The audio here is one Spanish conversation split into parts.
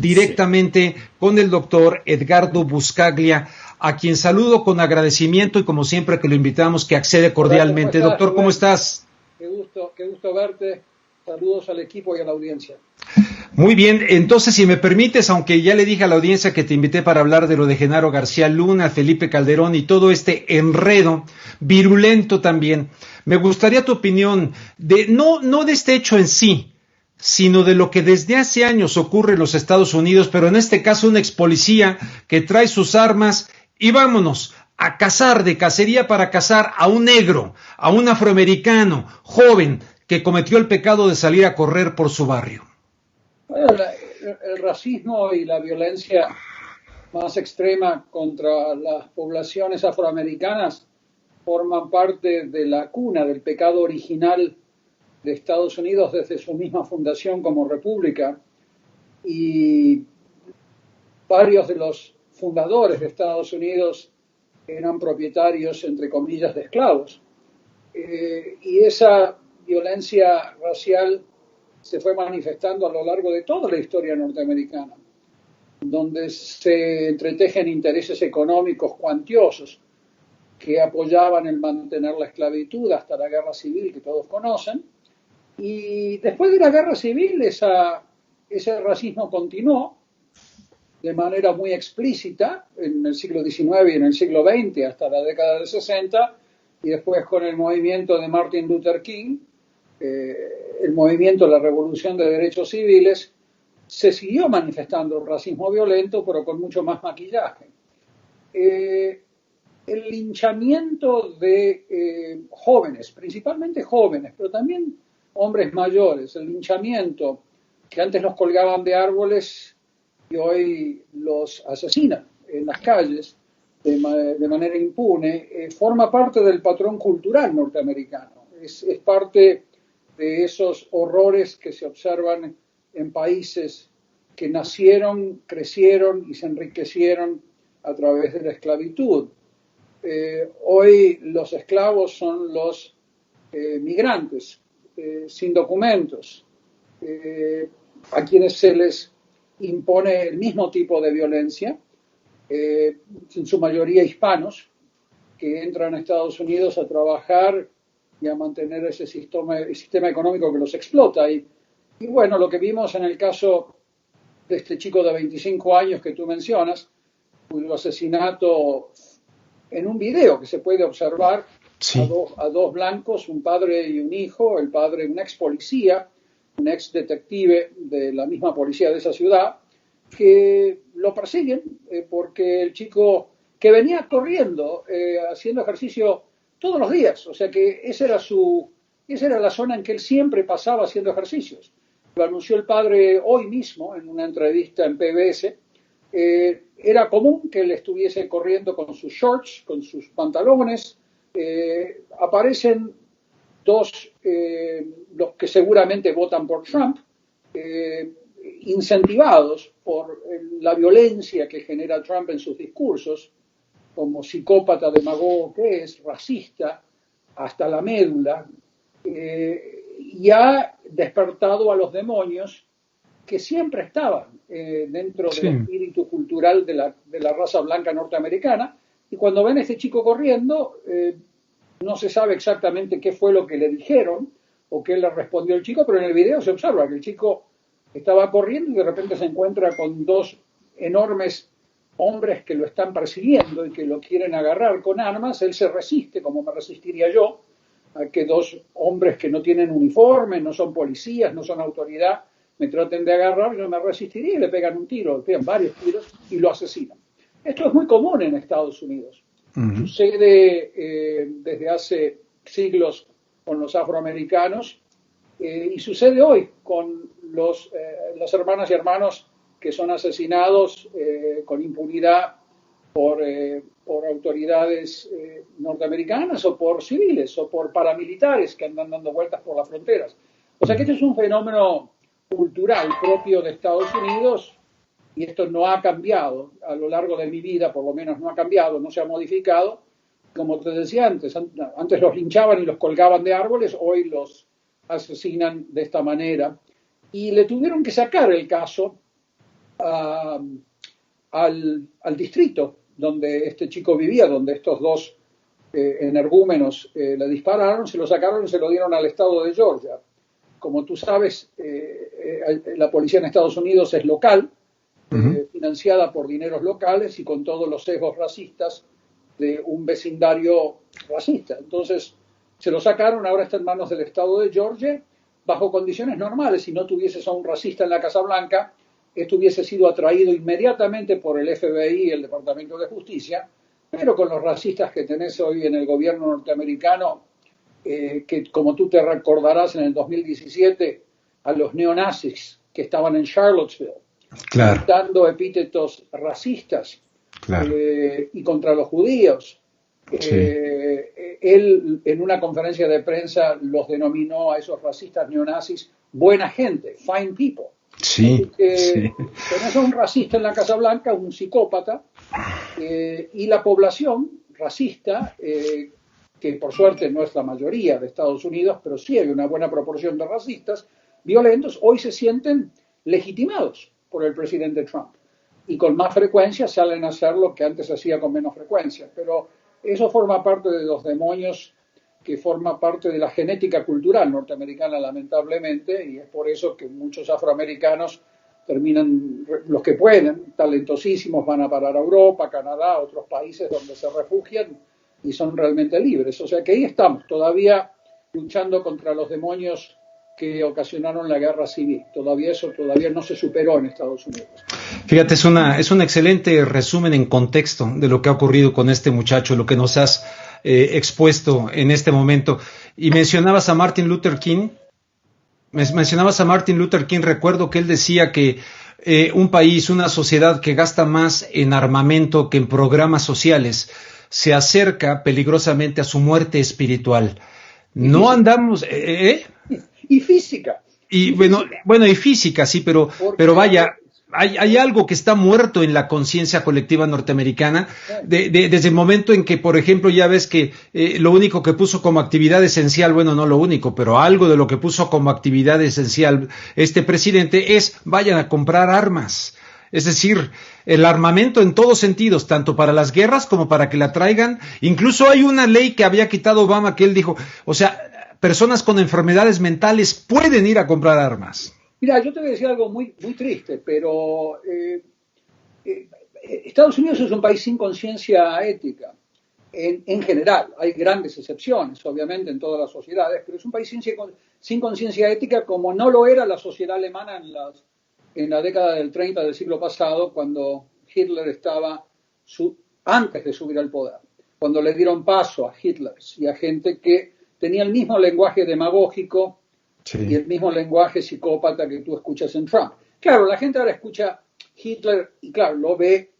directamente con el doctor Edgardo Buscaglia, a quien saludo con agradecimiento y como siempre que lo invitamos que accede cordialmente. Hola, Doctor, ¿cómo estás? Qué gusto verte. Saludos al equipo y a la audiencia. Muy bien, entonces si me permites, aunque ya le dije a la audiencia que te invité para hablar de lo de Genaro García Luna, Felipe Calderón y todo este enredo virulento también, me gustaría tu opinión de no de este hecho en sí, sino de lo que desde hace años ocurre en los Estados Unidos, pero en este caso un ex policía que trae sus armas y vámonos a cazar, de cacería para cazar a un negro, a un afroamericano, joven, que cometió el pecado de salir a correr por su barrio. Bueno, el racismo y la violencia más extrema contra las poblaciones afroamericanas forman parte de la cuna del pecado original de Estados Unidos desde su misma fundación como república, y varios de los fundadores de Estados Unidos eran propietarios, entre comillas, de esclavos. Y esa violencia racial se fue manifestando a lo largo de toda la historia norteamericana, donde se entretejen intereses económicos cuantiosos que apoyaban el mantener la esclavitud hasta la guerra civil que todos conocen. Y después de la guerra civil ese racismo continuó de manera muy explícita en el siglo XIX y en el siglo XX hasta la década del 60, y después con el movimiento de Martin Luther King, el movimiento de la Revolución de Derechos Civiles, se siguió manifestando el racismo violento, pero con mucho más maquillaje. El linchamiento de jóvenes, principalmente jóvenes, pero también hombres mayores, el linchamiento que antes los colgaban de árboles y hoy los asesinan en las calles de manera impune, forma parte del patrón cultural norteamericano. Es parte de esos horrores que se observan en países que nacieron, crecieron y se enriquecieron a través de la esclavitud. Hoy los esclavos son los migrantes sin documentos, a quienes se les impone el mismo tipo de violencia, en su mayoría hispanos, que entran a Estados Unidos a trabajar y a mantener ese sistema económico que los explota. Y bueno, lo que vimos en el caso de este chico de 25 años que tú mencionas, cuyo asesinato en un video que se puede observar, sí, a dos blancos, un padre y un hijo, el padre un ex policía, un ex detective de la misma policía de esa ciudad, que lo persiguen porque el chico que venía corriendo, haciendo ejercicio todos los días, o sea que esa era la zona en que él siempre pasaba haciendo ejercicios. Lo anunció el padre hoy mismo en una entrevista en PBS. Era común que él estuviese corriendo con sus shorts, con sus pantalones. Aparecen dos, los que seguramente votan por Trump, incentivados por la violencia que genera Trump en sus discursos, como psicópata, demagogo que es, racista hasta la médula, y ha despertado a los demonios que siempre estaban dentro del espíritu cultural de la raza blanca norteamericana. Y cuando ven a este chico corriendo, no se sabe exactamente qué fue lo que le dijeron o qué le respondió el chico, pero en el video se observa que el chico estaba corriendo y de repente se encuentra con dos enormes hombres que lo están persiguiendo y que lo quieren agarrar con armas. Él se resiste, como me resistiría yo, a que dos hombres que no tienen uniforme, no son policías, no son autoridad, me traten de agarrar. Yo me resistiría y le pegan un tiro, le pegan varios tiros y lo asesinan. Esto es muy común en Estados Unidos. Uh-huh. Sucede desde hace siglos con los afroamericanos y sucede hoy con las hermanas y hermanos que son asesinados con impunidad por autoridades norteamericanas o por civiles o por paramilitares que andan dando vueltas por las fronteras. O sea que este es un fenómeno cultural propio de Estados Unidos y esto no ha cambiado a lo largo de mi vida, por lo menos no ha cambiado, no se ha modificado. Como te decía antes los linchaban y los colgaban de árboles, hoy los asesinan de esta manera. Y le tuvieron que sacar el caso al distrito donde este chico vivía, donde estos dos energúmenos le dispararon, se lo sacaron y se lo dieron al estado de Georgia. Como tú sabes, la policía en Estados Unidos es local, financiada por dineros locales y con todos los sesgos racistas de un vecindario racista. Entonces, se lo sacaron, ahora está en manos del estado de Georgia, bajo condiciones normales. Si no tuvieses a un racista en la Casa Blanca, esto hubiese sido atraído inmediatamente por el FBI y el Departamento de Justicia, pero con los racistas que tenés hoy en el gobierno norteamericano, que como tú te recordarás en el 2017, a los neonazis que estaban en Charlottesville, claro, dando epítetos racistas, claro, y contra los judíos. sí. Él en una conferencia de prensa los denominó a esos racistas neonazis buena gente, fine people. Sí, sí. Tenés a un racista en la Casa Blanca, un psicópata, y la población racista, que por suerte no es la mayoría de Estados Unidos, pero sí hay una buena proporción de racistas violentos, hoy se sienten legitimados por el presidente Trump. Y con más frecuencia salen a hacer lo que antes hacía con menos frecuencia. Pero eso forma parte de los demonios, que forma parte de la genética cultural norteamericana, lamentablemente, y es por eso que muchos afroamericanos terminan, los que pueden, talentosísimos, van a parar a Europa, Canadá, otros países donde se refugian y son realmente libres. O sea que ahí estamos, todavía luchando contra los demonios que ocasionaron la guerra civil. Todavía no se superó en Estados Unidos. Fíjate, es un excelente resumen en contexto de lo que ha ocurrido con este muchacho, lo que nos has expuesto en este momento. Y mencionabas a Martin Luther King. Recuerdo que él decía que un país, una sociedad que gasta más en armamento que en programas sociales, se acerca peligrosamente a su muerte espiritual. No andamos... Y física. Y bueno, y física, sí, pero vaya, hay algo que está muerto en la conciencia colectiva norteamericana desde el momento en que, por ejemplo, ya ves que lo único que puso como actividad esencial, bueno, no lo único, pero algo de lo que puso como actividad esencial este presidente es vayan a comprar armas. Es decir, el armamento en todos sentidos, tanto para las guerras como para que la traigan. Incluso hay una ley que había quitado Obama que él dijo, o sea, personas con enfermedades mentales pueden ir a comprar armas. Mira, yo te voy a decir algo muy, muy triste, pero Estados Unidos es un país sin conciencia ética. En general, hay grandes excepciones, obviamente, en todas las sociedades, pero es un país sin conciencia ética, como no lo era la sociedad alemana en la década del 30 del siglo pasado, cuando Hitler estaba antes de subir al poder, cuando le dieron paso a Hitler y a gente que tenía el mismo lenguaje demagógico y el mismo lenguaje psicópata que tú escuchas en Trump. Claro, la gente ahora escucha Hitler y claro, lo ve,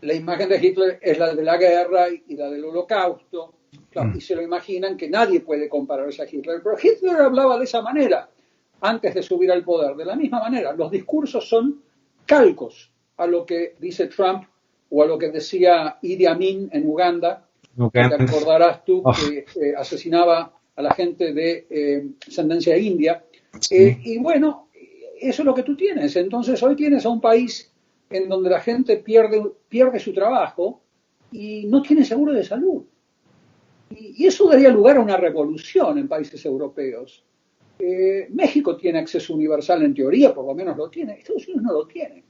la imagen de Hitler es la de la guerra y la del holocausto, claro, y se lo imaginan que nadie puede compararse a Hitler, pero Hitler hablaba de esa manera antes de subir al poder, de la misma manera. Los discursos son calcos a lo que dice Trump o a lo que decía Idi Amin en Uganda. Te acordarás tú que asesinaba a la gente de ascendencia india. Y bueno, eso es lo que tú tienes. Entonces hoy tienes a un país en donde la gente pierde su trabajo y no tiene seguro de salud. Y eso daría lugar a una revolución en países europeos. México tiene acceso universal en teoría, por lo menos lo tiene. Estados Unidos no lo tiene.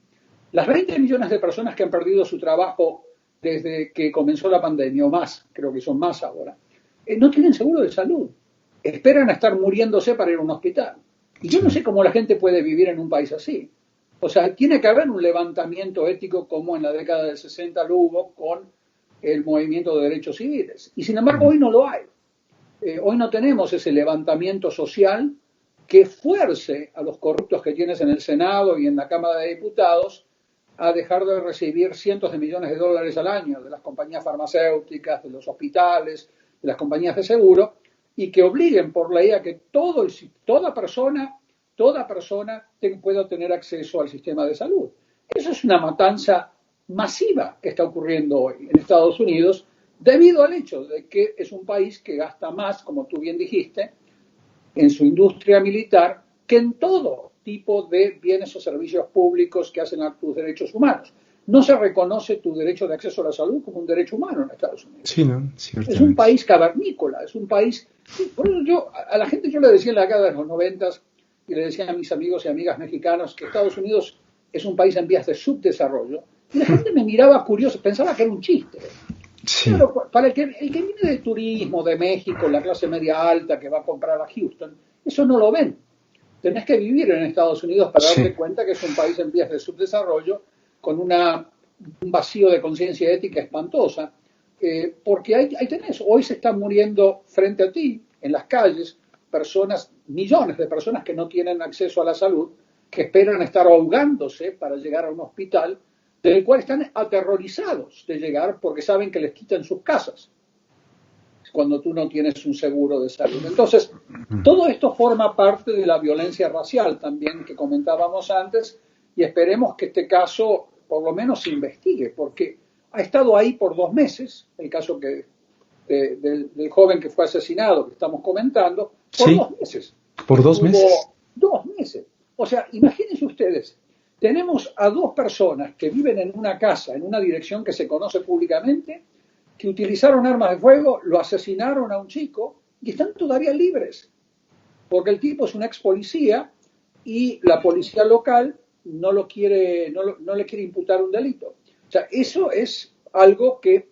Las 20 millones de personas que han perdido su trabajo desde que comenzó la pandemia, o más, creo que son más ahora, no tienen seguro de salud. Esperan a estar muriéndose para ir a un hospital. Y yo no sé cómo la gente puede vivir en un país así. O sea, tiene que haber un levantamiento ético como en la década del 60 lo hubo con el movimiento de derechos civiles. Y sin embargo, hoy no lo hay. Hoy no tenemos ese levantamiento social que fuerce a los corruptos que tienes en el Senado y en la Cámara de Diputados a dejar de recibir cientos de millones de dólares al año de las compañías farmacéuticas, de los hospitales, de las compañías de seguro, y que obliguen por ley a que toda persona pueda tener acceso al sistema de salud. Eso es una matanza masiva que está ocurriendo hoy en Estados Unidos debido al hecho de que es un país que gasta más, como tú bien dijiste, en su industria militar que en todo tipo de bienes o servicios públicos que hacen a tus derechos humanos. No se reconoce tu derecho de acceso a la salud como un derecho humano en Estados Unidos. Sí, ¿no? Es un país cavernícola, es un país... Por eso a la gente yo le decía en la década de los 90 y le decía a mis amigos y amigas mexicanos que Estados Unidos es un país en vías de subdesarrollo. Y la gente me miraba curioso, pensaba que era un chiste. Sí. Claro, para el que viene de turismo, de México, la clase media alta que va a comprar a Houston, eso no lo ven. Tenés que vivir en Estados Unidos para darte cuenta que es un país en vías de subdesarrollo con un vacío de conciencia ética espantosa, porque ahí tenés, hoy se están muriendo frente a ti, en las calles, millones de personas que no tienen acceso a la salud, que esperan estar ahogándose para llegar a un hospital, del cual están aterrorizados de llegar porque saben que les quitan sus casas cuando tú no tienes un seguro de salud. Entonces, todo esto forma parte de la violencia racial también que comentábamos antes, y esperemos que este caso por lo menos se investigue, porque ha estado ahí por 2 meses, el caso del joven que fue asesinado, que estamos comentando, por 2 meses. ¿Por 2 meses? 2 meses. O sea, imagínense ustedes, tenemos a 2 personas que viven en una casa, en una dirección que se conoce públicamente, que utilizaron armas de fuego, lo asesinaron a un chico y están todavía libres, porque el tipo es un ex policía y la policía local no le quiere imputar un delito. O sea, eso es algo que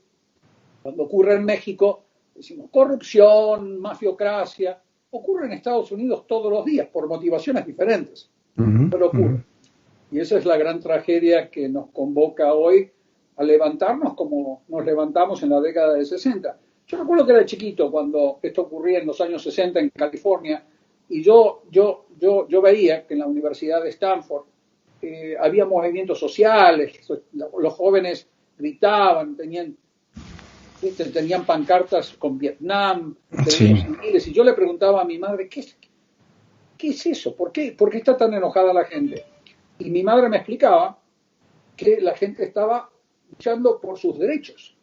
cuando ocurre en México, decimos corrupción, mafiocracia, ocurre en Estados Unidos todos los días por motivaciones diferentes, pero ocurre. Y esa es la gran tragedia que nos convoca hoy a levantarnos como nos levantamos en la década de 60. Yo recuerdo que era chiquito cuando esto ocurría en los años 60 en California, y yo veía que en la Universidad de Stanford había movimientos sociales, los jóvenes gritaban, tenían pancartas con Vietnam, civiles, y yo le preguntaba a mi madre, ¿qué es eso? ¿Por qué está tan enojada la gente? Y mi madre me explicaba que la gente estaba luchando por sus derechos.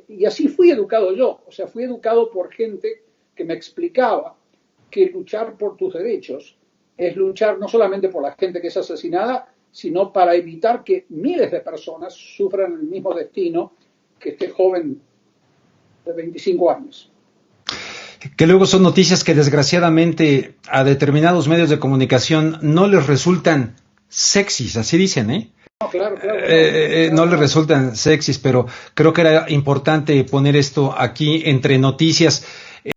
Y así fui educado yo, o sea, fui educado por gente que me explicaba que luchar por tus derechos es luchar no solamente por la gente que es asesinada, sino para evitar que miles de personas sufran el mismo destino que este joven de 25 años. Que luego son noticias que desgraciadamente a determinados medios de comunicación no les resultan sexys, así dicen, ¿eh? No, claro. No les resultan sexys, pero creo que era importante poner esto aquí entre noticias.